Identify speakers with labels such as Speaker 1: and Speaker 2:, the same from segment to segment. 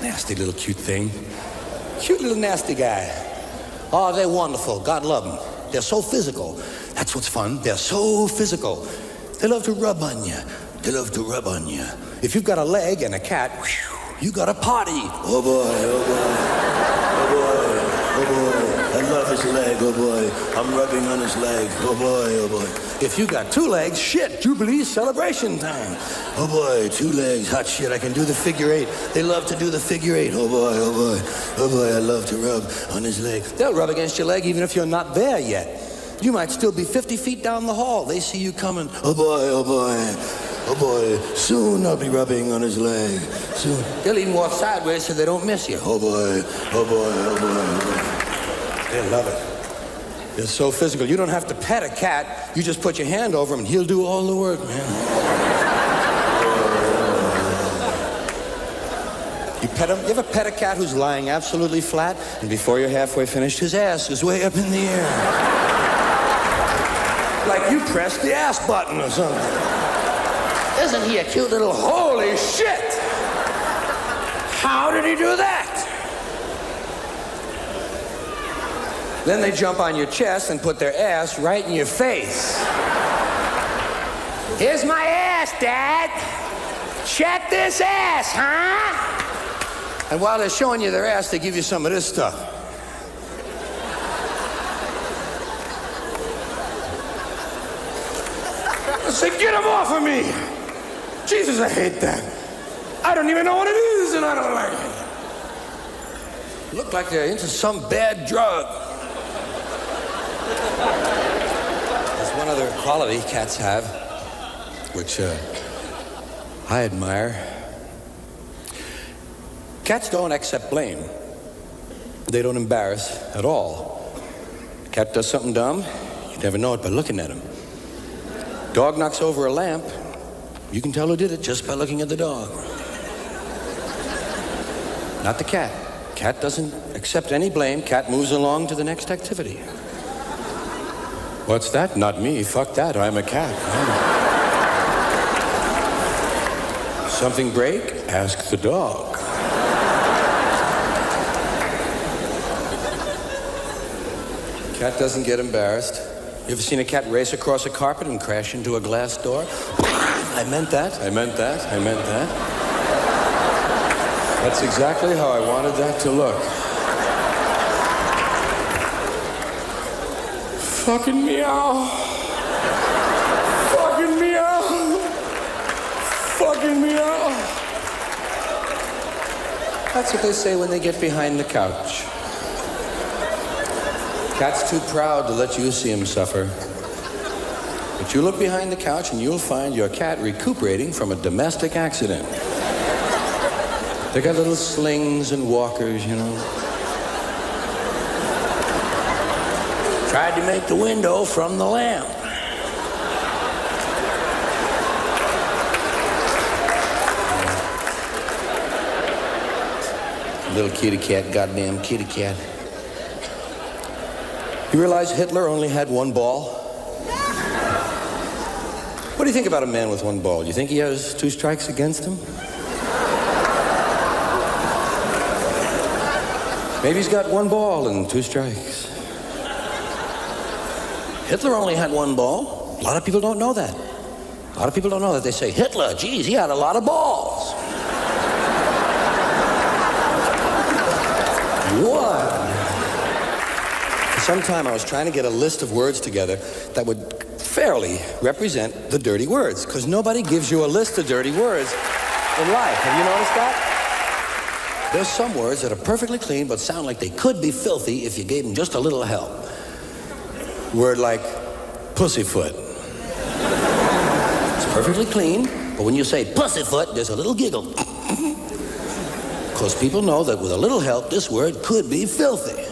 Speaker 1: Nasty little cute thing. Cute little nasty guy. Oh, they're wonderful. God love them. They're so physical. That's what's fun. They're so physical. They love to rub on you. They love to rub on you. If you've got a leg and a cat, whew, you got a party. Oh boy, oh boy, oh boy, oh boy. I love his leg, oh boy. I'm rubbing on his leg, oh boy, oh boy. If you got two legs, shit, Jubilee celebration time. Oh boy, two legs, hot shit, I can do the figure eight. They love to do the figure eight, oh boy, oh boy. Oh boy, I love to rub on his leg. They'll rub against your leg even if you're not there yet. You might still be 50 feet down the hall. They see you coming, oh boy, oh boy. Oh boy, soon I'll be rubbing on his leg. Soon. They'll even walk sideways so they don't miss you. Oh boy, oh boy, oh boy, oh boy. They love it. They're so physical. You don't have to pet a cat. You just put your hand over him and he'll do all the work, man. You pet him? You ever pet a cat who's lying absolutely flat and before you're halfway finished, his ass is way up in the air? Like you pressed the ass button or something. Isn't he a cute little holy shit? How did he do that? Then they jump on your chest and put their ass right in your face. Here's my ass, Dad. Check this ass, huh? And while they're showing you their ass, they give you some of this stuff. I say, get him off of me! Jesus, I hate that. I don't even know what it is, and I don't like it. Look like they're into some bad drug. There's one other quality cats have, which I admire. Cats don't accept blame. They don't embarrass at all. Cat does something dumb, you never know it by looking at him. Dog knocks over a lamp, you can tell who did it just by looking at the dog. Not the cat. Cat doesn't accept any blame. Cat moves along to the next activity. What's that? Not me. Fuck that. I'm a cat. Something break? Ask the dog. Cat doesn't get embarrassed. You ever seen a cat race across a carpet and crash into a glass door? I meant that. I meant that. I meant that. That's exactly how I wanted that to look. Fucking meow. Fucking meow. Fucking meow. That's what they say when they get behind the couch. Cat's too proud to let you see him suffer. But you look behind the couch and you'll find your cat recuperating from a domestic accident. They got little slings and walkers, you know. Tried to make the window from the lamp. Little kitty cat, goddamn kitty cat. You realize Hitler only had one ball? What do you think about a man with one ball? Do you think he has two strikes against him? Maybe he's got one ball and two strikes. Hitler only had one ball. A lot of people don't know that. A lot of people don't know that. They say, Hitler, geez, he had a lot of balls. What? For some time I was trying to get a list of words together that would fairly represent the dirty words, because nobody gives you a list of dirty words in life. Have you noticed that? There's some words that are perfectly clean but sound like they could be filthy if you gave them just a little help. Word like pussyfoot. It's perfectly clean, but when you say pussyfoot, there's a little giggle. Because people know that with a little help, this word could be filthy.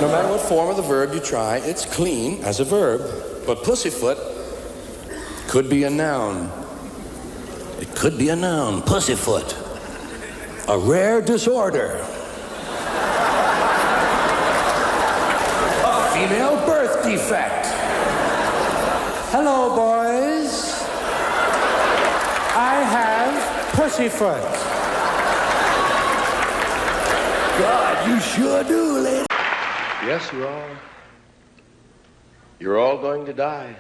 Speaker 1: No matter what form of the verb you try, it's clean as a verb. But pussyfoot could be a noun. It could be a noun, pussyfoot. A rare disorder. A female birth defect. Hello, boys. I have pussyfoot. God, you sure do, lady.
Speaker 2: Yes, you are. You're all going to die.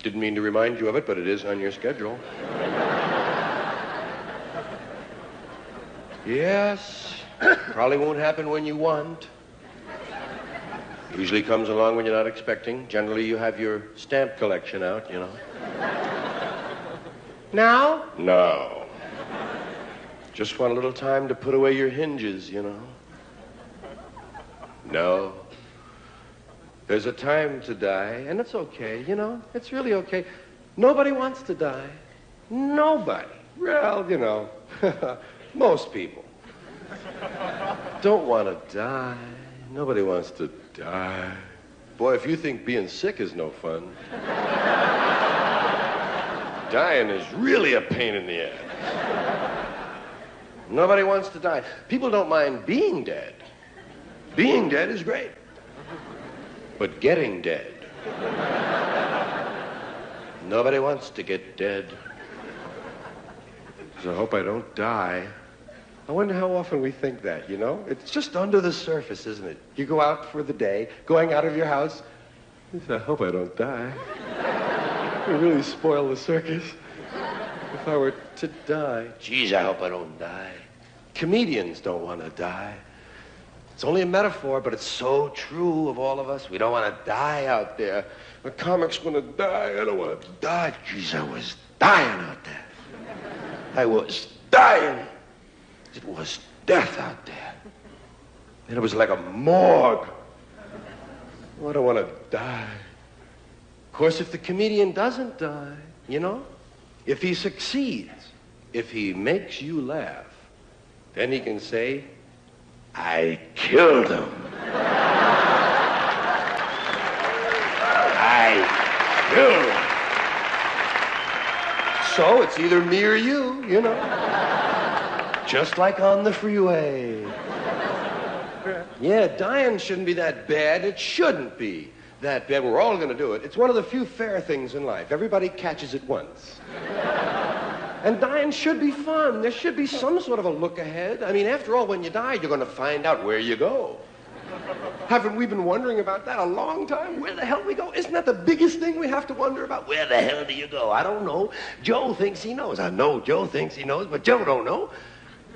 Speaker 2: Didn't mean to remind you of it, but it is on your schedule. Yes, probably won't happen when you want. Usually comes along when you're not expecting. Generally, you have your stamp collection out, you know. Now? No. Just want a little time to put away your hinges, you know. No. There's a time to die, and it's okay, you know. It's really okay. Nobody wants to die. Nobody. Well, you know, most people don't want to die. Nobody wants to die. Boy, if you think being sick is no fun, dying is really a pain in the ass. Nobody wants to die. People don't mind being dead. Being dead is great. But getting dead. Nobody wants to get dead. So I hope I don't die. I wonder how often we think that, you know? It's just under the surface, isn't it? You go out for the day, going out of your house. You say, I hope I don't die. It would really spoil the circus if I were to die. Geez, I hope I don't die. Comedians don't want to die. It's only a metaphor, but it's so true of all of us. We don't want to die out there. A comic's going to die. I don't want to die. Geez, I was dying out there. I was dying. It was death out there. And it was like a morgue. Oh, I don't want to die. Of course, if the comedian doesn't die, you know, if he succeeds, if he makes you laugh, then he can say, I killed him. I killed him. So it's either me or you know. Just like on the freeway. Yeah, dying shouldn't be that bad. It shouldn't be that bad. We're all going to do it. It's one of the few fair things in life. Everybody catches it once. And dying should be fun. There should be some sort of a look ahead. I mean, after all, when you die, you're going to find out where you go. Haven't we been wondering about that a long time? Where the hell we go? Isn't that the biggest thing we have to wonder about? Where the hell do you go? I don't know. Joe thinks he knows. I know Joe thinks he knows, but Joe don't know.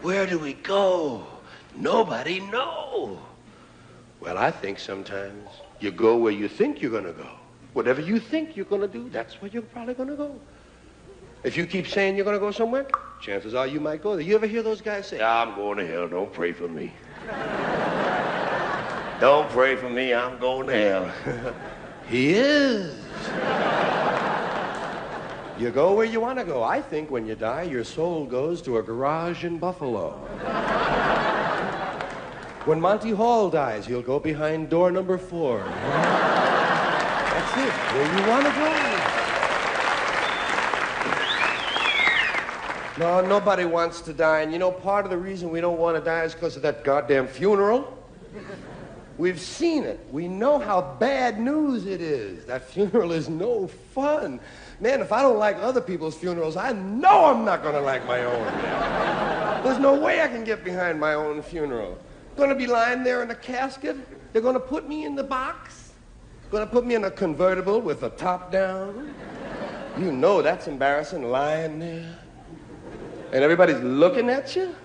Speaker 2: Where do we go? Nobody knows. Well, I think sometimes you go where you think you're going to go. Whatever you think you're going to do, that's where you're probably going to go. If you keep saying you're going to go somewhere, chances are you might go there. You ever hear those guys say, I'm going to hell, don't pray for me. Don't pray for me, I'm going to hell. He is. You go where you want to go. I think when you die, your soul goes to a garage in Buffalo. When Monty Hall dies, he'll go behind door number 4. That's it, where you want to go. No, nobody wants to die. And you know, part of the reason we don't want to die is because of that goddamn funeral. We've seen it. We know how bad news it is. That funeral is no fun. Man, if I don't like other people's funerals, I know I'm not going to like my own. There's no way I can get behind my own funeral. Going to be lying there in a casket. They're going to put me in the box. Going to put me in a convertible with the top down. You know that's embarrassing, lying there. And everybody's looking at you.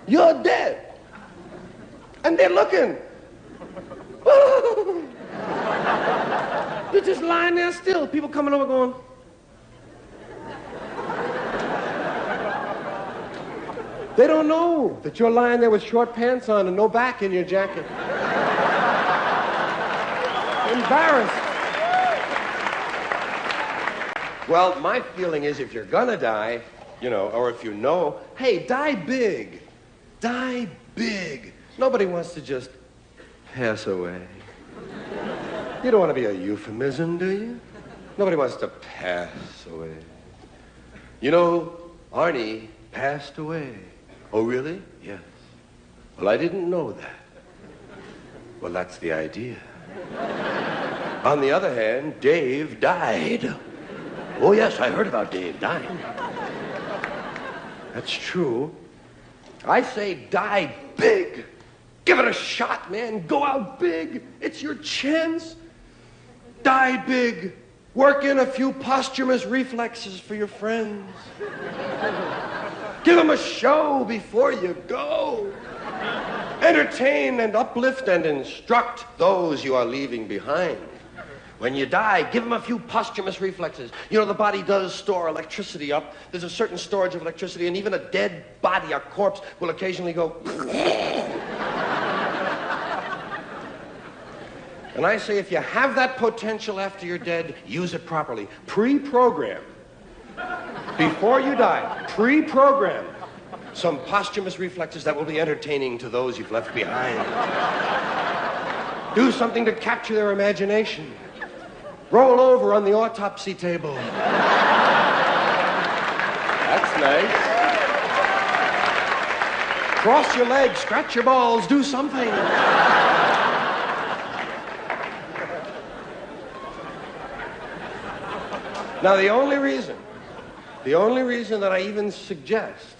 Speaker 2: You're dead. And they're looking. You're just lying there still. People coming over going. They don't know that you're lying there with short pants on and no back in your jacket. Embarrassed. Well, my feeling is if you're gonna die, you know, or if you know, hey, die big. Die big. Nobody wants to just pass away. You don't want to be a euphemism, do you? Nobody wants to pass away. You know, Arnie passed away. Oh, really? Yes. Well, I didn't know that. Well, that's the idea. On the other hand, Dave died. Oh, yes, I heard about Dave dying. That's true. I say die big. Give it a shot, man. Go out big. It's your chance. Die big. Work in a few posthumous reflexes for your friends. Give them a show before you go. Entertain and uplift and instruct those you are leaving behind. When you die, give them a few posthumous reflexes. You know, the body does store electricity up. There's a certain storage of electricity, and even a dead body, a corpse, will occasionally go... And I say, if you have that potential after you're dead, use it properly. Pre-program. Before you die, pre-program some posthumous reflexes that will be entertaining to those you've left behind. Do something to capture their imagination. Roll over on the autopsy table. That's nice. Cross your legs, scratch your balls, do something. Now, the only reason that I even suggest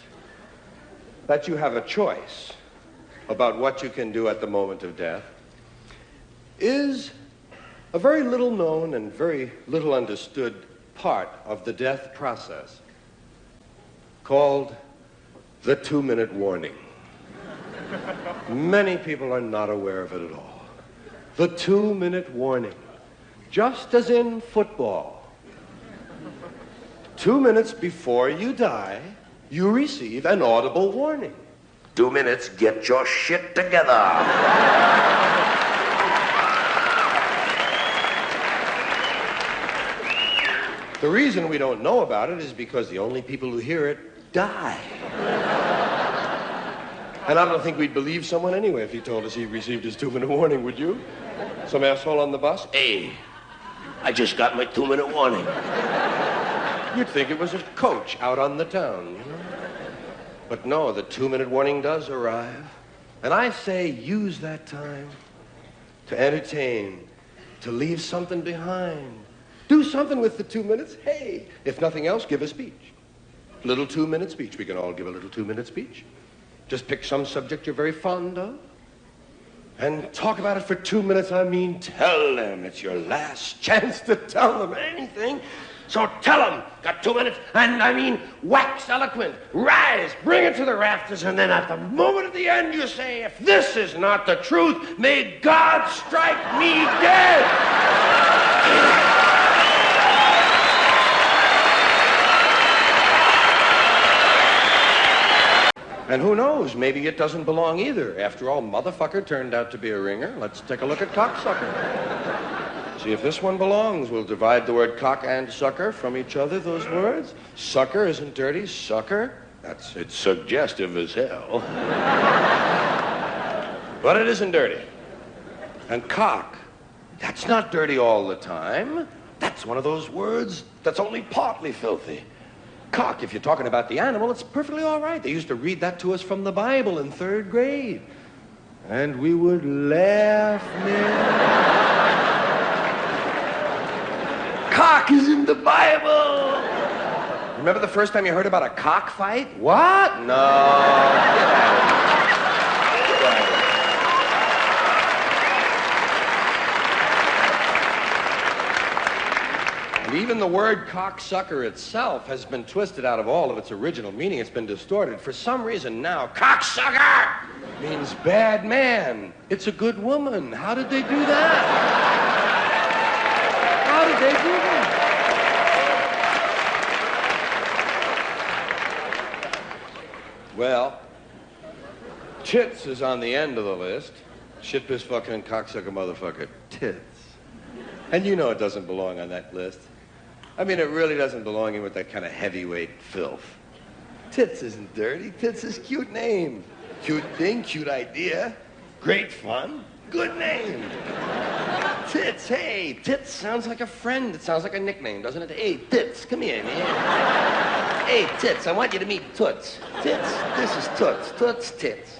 Speaker 2: that you have a choice about what you can do at the moment of death is a very little known and very little understood part of the death process called the 2-minute warning. Many people are not aware of it at all. The 2-minute warning. Just as in football. 2 minutes before you die, you receive an audible warning. 2 minutes, get your shit together. The reason we don't know about it is because the only people who hear it die. And I don't think we'd believe someone anyway if he told us he received his 2-minute warning, would you? Some asshole on the bus? Hey, I just got my 2-minute warning. You'd think it was a coach out on the town, you know? But no, the 2-minute warning does arrive. And I say use that time to entertain, to leave something behind. Do something with the 2 minutes. Hey, if nothing else, give a speech. Little 2-minute speech. We can all give a little 2-minute speech. Just pick some subject you're very fond of and talk about it for 2 minutes. I mean, tell them. It's your last chance to tell them anything. So tell them, got 2 minutes, and I mean wax eloquent, rise, bring it to the rafters, and then at the moment of the end you say, if this is not the truth, may God strike me dead. And who knows, maybe it doesn't belong either. After all, motherfucker turned out to be a ringer. Let's take a look at cocksucker. See if this one belongs. We'll divide the word cock and sucker from each other, those words. Sucker isn't dirty. Sucker, it's suggestive as hell. But it isn't dirty. And cock, that's not dirty all the time. That's one of those words that's only partly filthy. Cock, if you're talking about the animal, it's perfectly all right. They used to read that to us from the Bible in 3rd grade. And we would laugh, man. Cock is in the Bible. Remember the first time you heard about a cockfight? What? No. Get out of here. And even the word cocksucker itself has been twisted out of all of its original meaning. It's been distorted. For some reason now, cocksucker means bad man. It's a good woman. How did they do that? How did they do that? Well, tits is on the end of the list. Shit, piss, fucking, and cocksucker, motherfucker. Tits. And you know it doesn't belong on that list. I mean, it really doesn't belong in with that kind of heavyweight filth. Tits isn't dirty. Tits is cute name. Cute thing, cute idea. Great fun. Good name. Tits, hey, Tits sounds like a friend. It sounds like a nickname, doesn't it? Hey, Tits, come here, man. Hey, Tits, I want you to meet Toots. Tits, this is Toots. Toots, Tits.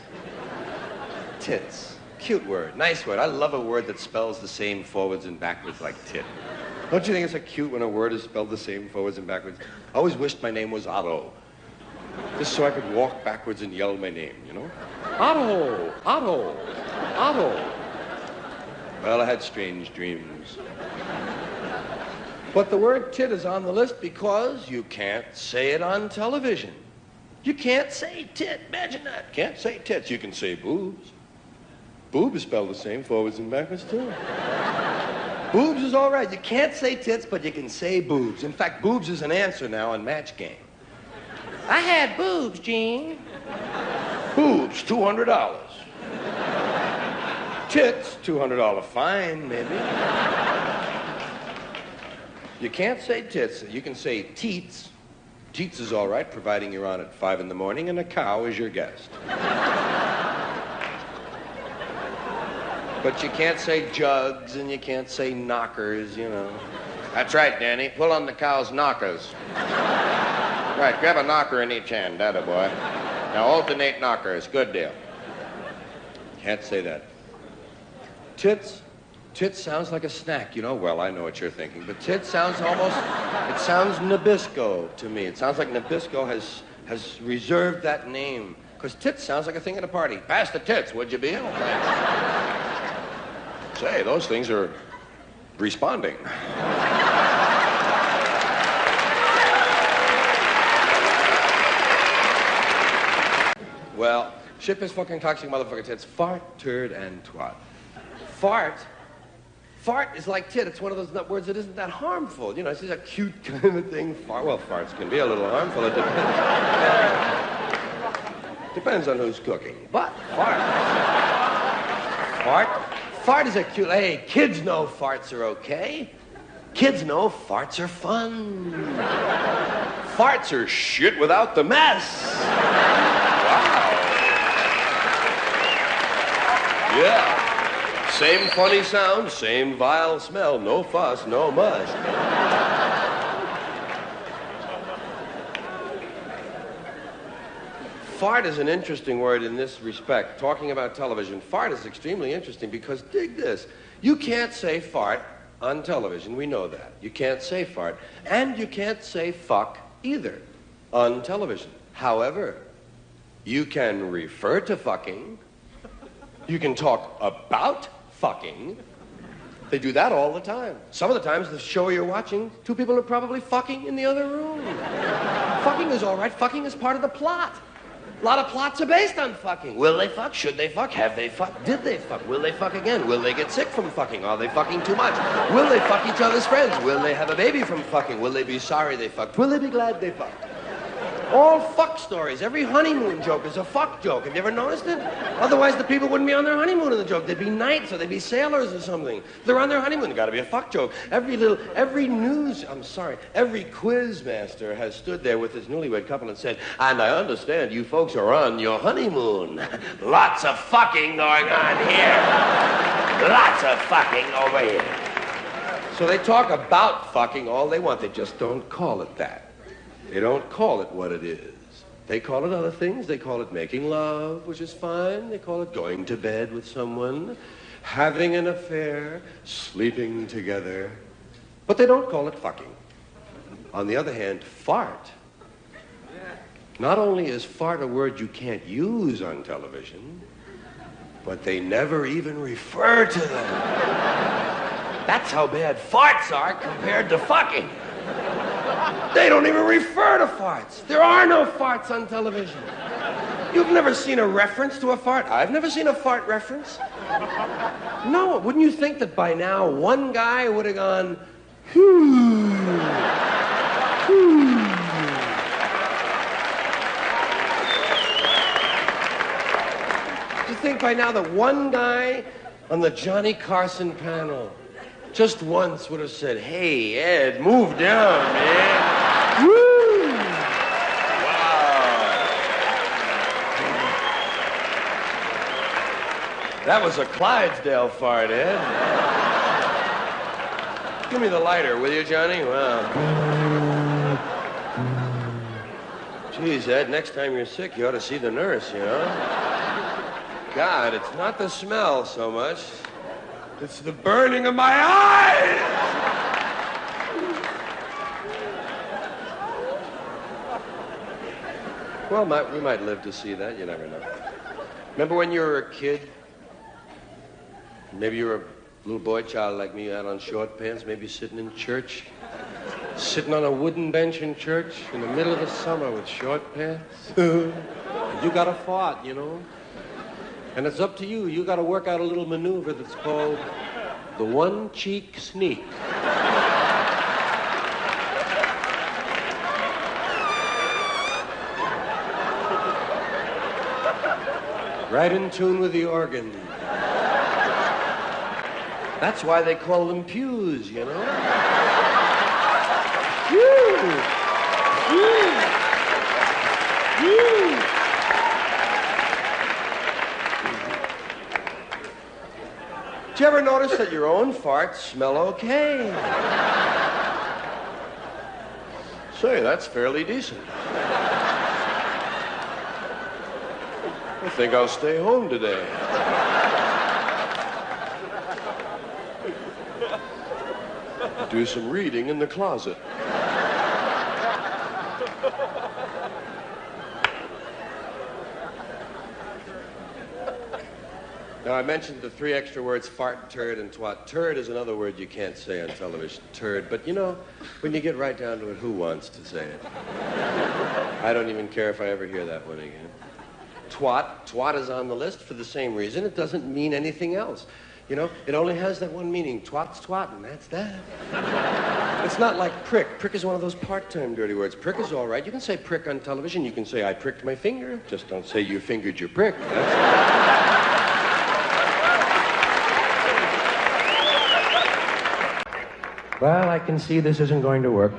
Speaker 2: Tits, cute word, nice word. I love a word that spells the same forwards and backwards like tit. Don't you think it's so cute when a word is spelled the same forwards and backwards? I always wished my name was Otto. Just so I could walk backwards and yell my name, you know? Otto! Otto! Otto! Well, I had strange dreams. But the word tit is on the list because you can't say it on television. You can't say tit. Imagine that. Can't say tits. You can say boobs. Boob is spelled the same, forwards and backwards, too. Boobs is all right. You can't say tits, but you can say boobs. In fact, boobs is an answer now on Match Game. I had boobs, Gene. Boobs, $200. Tits, $200 fine, maybe. You can't say tits. You can say teats. Teats is all right, providing you're on at 5 in the morning and a cow is your guest. But you can't say jugs and you can't say knockers, you know. That's right, Danny. Pull on the cow's knockers. Right, grab a knocker in each hand, that boy. Now alternate knockers. Good deal. Can't say that. Tits. Tits sounds like a snack, you know. Well, I know what you're thinking, but tits sounds almost, it sounds Nabisco to me. It sounds like Nabisco has reserved that name. Because tits sounds like a thing at a party. Pass the tits, would you be? Oh, thanks. Say, those things are responding. Well, shit, piss, fucking, toxic, motherfucker, tits, fart, turd, and twat. Fart is like tit. It's one of those words that isn't that harmful. You know, it's just a cute kind of thing. Well, farts can be a little harmful. It depends on who's cooking. But fart is a cute... Hey, kids know farts are okay. Kids know farts are fun. Farts are shit without the mess. Wow. Yeah. Same funny sound, same vile smell, no fuss, no muss. Fart is an interesting word in this respect. Talking about television, fart is extremely interesting because, dig this, you can't say fart on television, we know that. You can't say fart, and you can't say fuck either on television. However, you can refer to fucking, you can talk about fucking. They do that all the time. Some of the times, the show you're watching, two people are probably fucking in the other room. Fucking is all right. Fucking is part of the plot. A lot of plots are based on fucking. Will they fuck? Should they fuck? Have they fucked? Did they fuck? Will they fuck again? Will they get sick from fucking? Are they fucking too much? Will they fuck each other's friends? Will they have a baby from fucking? Will they be sorry they fucked? Will they be glad they fucked? All fuck stories. Every honeymoon joke is a fuck joke. Have you ever noticed it? Otherwise, the people wouldn't be on their honeymoon in the joke. They'd be knights or they'd be sailors or something. They're on their honeymoon. There's got to be a fuck joke. Every quiz master has stood there with his newlywed couple and said, and I understand you folks are on your honeymoon. Lots of fucking going on here. Lots of fucking over here. So they talk about fucking all they want. They just don't call it that. They don't call it what it is. They call it other things. They call it making love, which is fine. They call it going to bed with someone, having an affair, sleeping together. But they don't call it fucking. On the other hand, fart. Not only is fart a word you can't use on television, but they never even refer to them. That's how bad farts are compared to fucking. They don't even refer to farts. There are no farts on television. You've never seen a reference to a fart? I've never seen a fart reference. No, wouldn't you think that by now one guy would have gone, "Hmm, hmm." Do you think by now that one guy on the Johnny Carson panel just once would have said, "Hey, Ed, move down, man." Woo! Wow. That was a Clydesdale fart, Ed. Give me the lighter, will you, Johnny? Wow. Geez, Ed, next time you're sick, you ought to see the nurse, you know? God, it's not the smell so much. It's the burning of my eyes! Well, we might live to see that. You never know. Remember when you were a kid? Maybe you were a little boy child like me, out on short pants, maybe sitting in church. Sitting on a wooden bench in church in the middle of the summer with short pants. You got to fart, you know. And it's up to you. You got to work out a little maneuver that's called the one-cheek sneak. Right in tune with the organ. That's why they call them pews, you know? Pew! Pew! Pew! Did you ever notice that your own farts smell okay? Say, that's fairly decent. I think I'll stay home today. Do some reading in the closet. Now, I mentioned the 3 extra words, fart, turd, and twat. Turd is another word you can't say on television, turd. But, you know, when you get right down to it, who wants to say it? I don't even care if I ever hear that one again. Twat. Twat is on the list for the same reason. It doesn't mean anything else. You know, it only has that one meaning. Twat's twat, and that's that. It's not like prick. Prick is one of those part-time dirty words. Prick is all right. You can say prick on television. You can say, I pricked my finger. Just don't say you fingered your prick. Well, I can see this isn't going to work.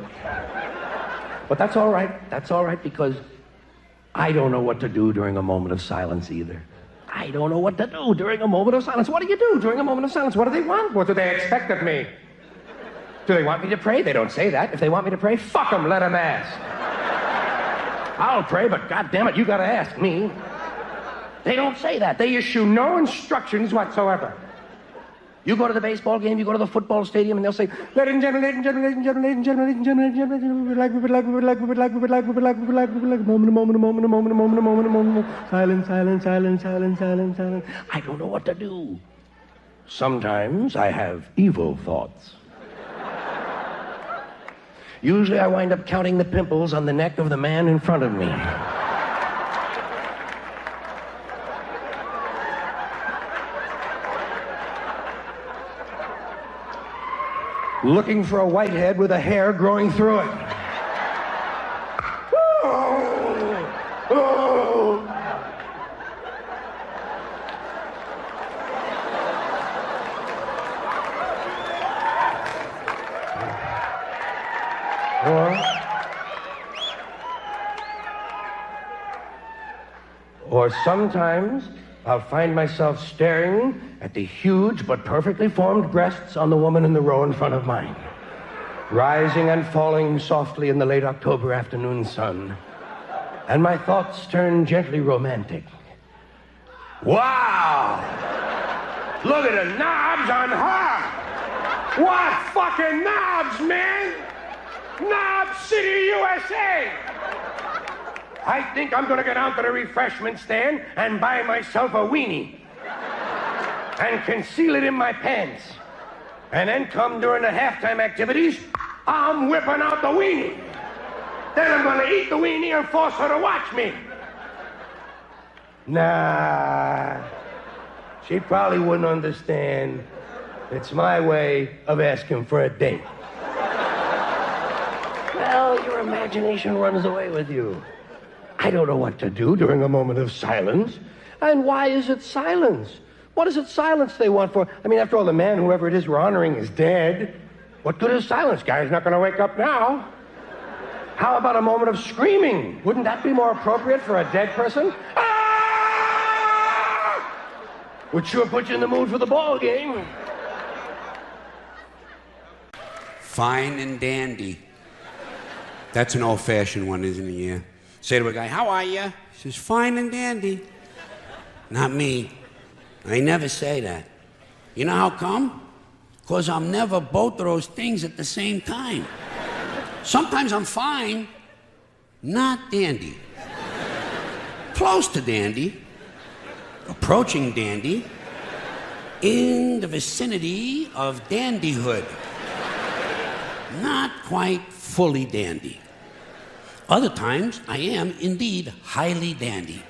Speaker 2: But that's all right. That's all right, because I don't know what to do during a moment of silence either. I don't know what to do during a moment of silence. What do you do during a moment of silence? What do they want? What do they expect of me? Do they want me to pray? They don't say that. If they want me to pray, fuck them, let them ask. I'll pray, but goddammit, you gotta ask me. They don't say that. They issue no instructions whatsoever. You go to the baseball game, you go to the football stadium, and they'll say, ladies and gentlemen, ladies and gentlemen, ladies and gentlemen, ladies and gentlemen, ladies and gentlemen, ladies and gentlemen, we would like, a moment, silence, silence, silence, silence, silence, silence. I don't know what to do. Sometimes I have evil thoughts. Usually I wind up counting the pimples on the neck of the man in front of me. Looking for a whitehead with a hair growing through it. Oh, oh. Or sometimes I'll find myself staring at the huge but perfectly formed breasts on the woman in the row in front of mine, rising and falling softly in the late October afternoon sun. And my thoughts turn gently romantic. Wow! Look at the knobs on her! What fucking knobs, man! Knob City, USA! I think I'm gonna get out to the refreshment stand and buy myself a weenie and conceal it in my pants. And then come during the halftime activities, I'm whipping out the weenie. Then I'm gonna eat the weenie and force her to watch me. Nah, she probably wouldn't understand. It's my way of asking for a date. Well, your imagination runs away with you. I don't know what to do during a moment of silence. And why is it silence? What is it silence they want for? I mean, after all, the man, whoever it is we're honoring, is dead. What good is silence? Guy's not going to wake up now. How about a moment of screaming? Wouldn't that be more appropriate for a dead person? Ah! Would sure put you in the mood for the ball game.
Speaker 3: Fine and dandy. That's an old-fashioned one, isn't it? Yeah. Say to a guy, how are you? He says, fine and dandy. Not me. I never say that. You know how come? Because I'm never both of those things at the same time. Sometimes I'm fine, not dandy. close to dandy, approaching dandy, in the vicinity of dandyhood. Not quite fully dandy. Other times, I am indeed highly dandy.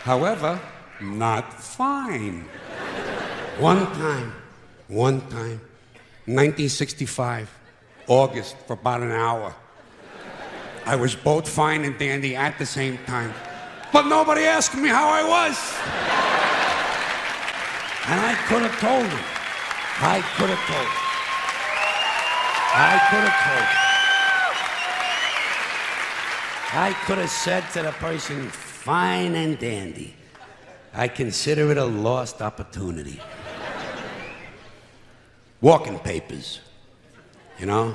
Speaker 3: However, not fine. One time, 1965, August, for about an hour. I was both fine and dandy at the same time. But nobody asked me how I was. And I could have told him. I could have told him. I could have said to the person, fine and dandy. I consider it a lost opportunity. Walking papers. You know,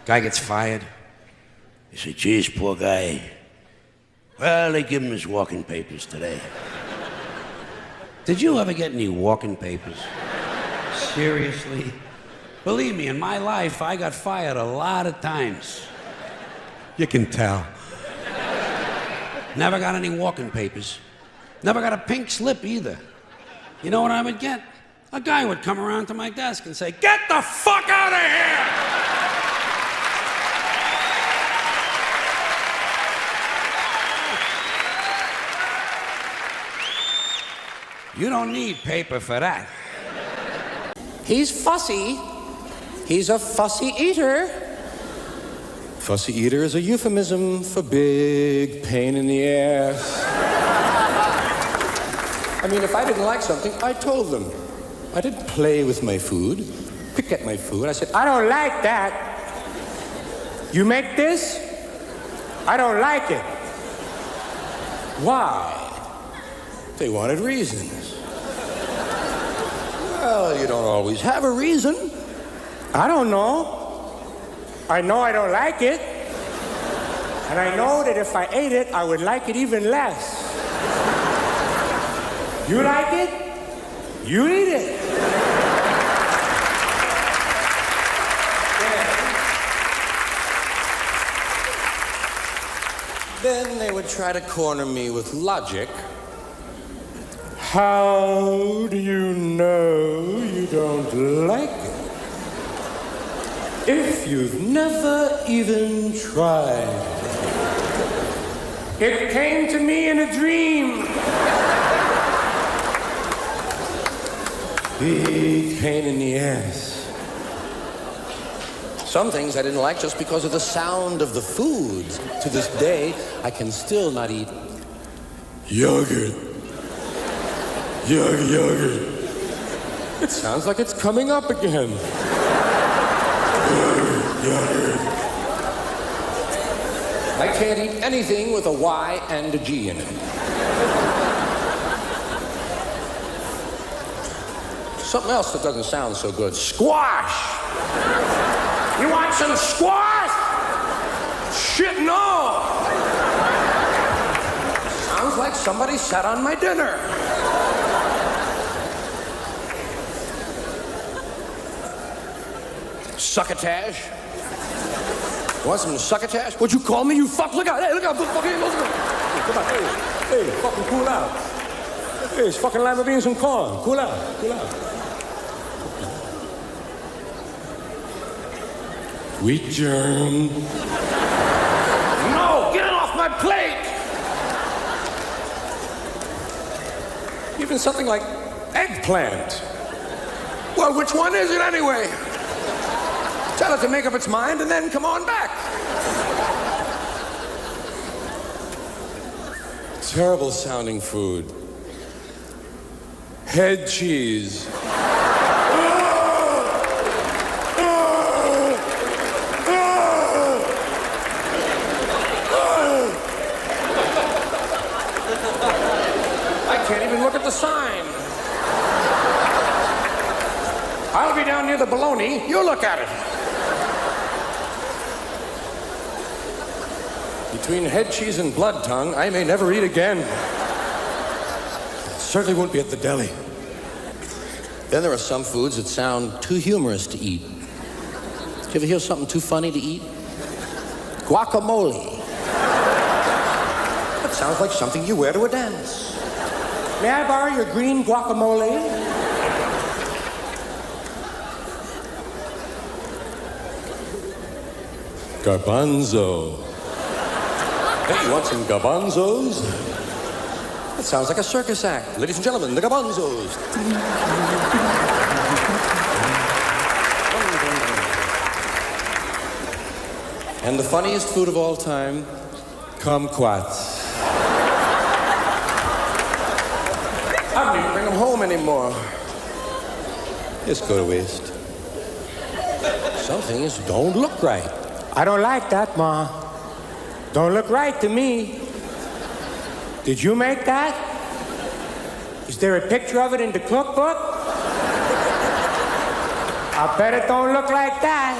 Speaker 3: guy gets fired. You say, geez, poor guy. Well, they give him his walking papers today. Did you ever get any walking papers? Seriously? Believe me, in my life, I got fired a lot of times. You can tell. Never got any walking papers. Never got a pink slip either. You know what I would get? A guy would come around to my desk and say, get the fuck out of here! You don't need paper for that.
Speaker 1: He's fussy. He's a fussy eater. Fussy eater is a euphemism for big pain in the ass. I mean, if I didn't like something, I told them. I didn't play with my food, pick at my food. I said, I don't like that. You make this? I don't like it. Why? They wanted reasons. Well, you don't always have a reason. I don't know. I know I don't like it. And I know that if I ate it, I would like it even less. You like it? You eat it. Then they would try to corner me with logic. How do you know you don't like it? If you've never even tried. It came to me in a dream. Big pain in the ass. Some things I didn't like just because of the sound of the food. To this day, I can still not eat yogurt. Yogurt. It sounds like it's coming up again. Yogurt. I can't eat anything with a Y and a G in it. Something else that doesn't sound so good. Squash! You want some squash? Shit, no! Sounds like somebody sat on my dinner. Succotash. Want some succotash? What'd you call me? You fuck. Look out. Hey, look out. Fucking, hey, come on. Hey, fucking cool out. Hey, it's fucking lima beans and corn. Cool out. Wheat germ. No, get it off my plate. Even something like eggplant. Well, which one is it anyway? Tell it to make up its mind and then come on back. Terrible sounding food. Head cheese. I can't even look at the sign. I'll be down near the bologna. You look at it. Between head cheese and blood tongue, I may never eat again. Certainly won't be at the deli. Then there are some foods that sound too humorous to eat. you ever hear something too funny to eat? Guacamole. That sounds like something you wear to a dance. May I borrow your green guacamole? Garbanzo. Hey, you want some garbanzos? That sounds like a circus act. Ladies and gentlemen, the garbanzos. And the funniest food of all time, kumquats. I don't even bring them home anymore. Just go to waste. Some things don't look right. I don't like that, Ma. Don't look right to me. Did you make that? Is there a picture of it in the cookbook? I bet it don't look like that.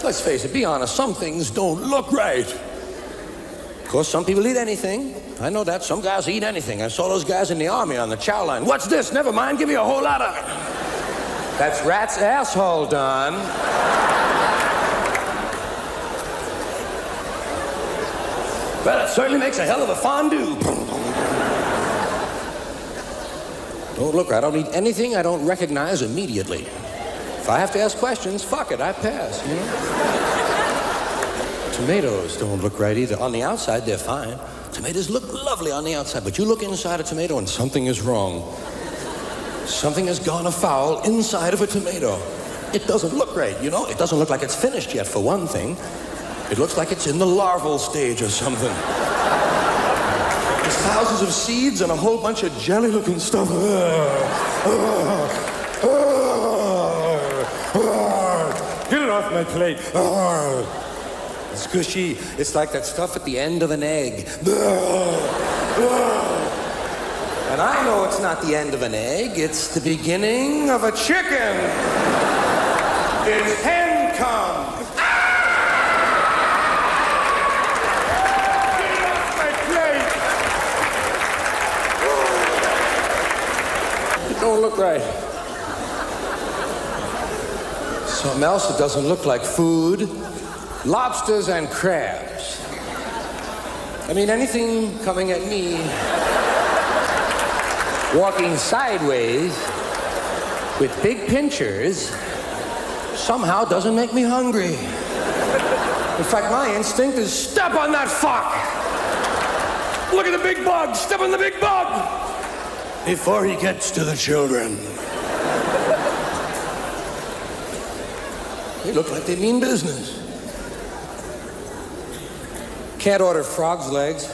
Speaker 1: Let's face it, be honest, some things don't look right. Of course, some people eat anything. I know that. Some guys eat anything. I saw those guys in the army on the chow line. What's this? Never mind, give me a whole lot of it. That's rat's asshole, Don. Well, it certainly makes a hell of a fondue. Don't look right. I don't eat anything I don't recognize immediately. If I have to ask questions, fuck it, I pass, you know? Tomatoes don't look right either. On the outside, they're fine. Tomatoes look lovely on the outside, but you look inside a tomato and something is wrong. Something has gone afoul inside of a tomato. It doesn't look right, you know? It doesn't look like it's finished yet, for one thing. It looks like it's in the larval stage or something. There's thousands of seeds and a whole bunch of jelly-looking stuff. Get it off my plate. It's squishy. It's like that stuff at the end of an egg. And I know it's not the end of an egg. It's the beginning of a chicken. It's hen come. Get it off my plate. It don't look right. Something else that doesn't look like food. Lobsters and crabs. I mean, anything coming at me, walking sideways with big pinchers, somehow doesn't make me hungry. In fact, my instinct is step on that fuck. Look at the big bug. Step on the big bug before he gets to the children. They look like they mean business. Can't order frog's legs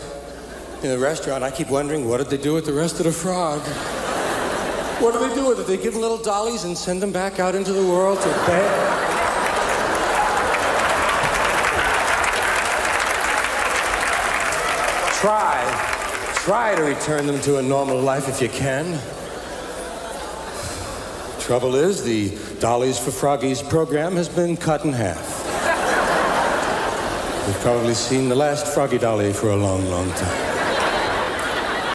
Speaker 1: in the restaurant. I keep wondering, what did they do with the rest of the frog? What do they do with it? They give them little dollies and send them back out into the world to beg? Try to return them to a normal life if you can. Trouble is, the Dollies for Froggies program has been cut in half. You've probably seen the last Froggy Dolly for a long, long time.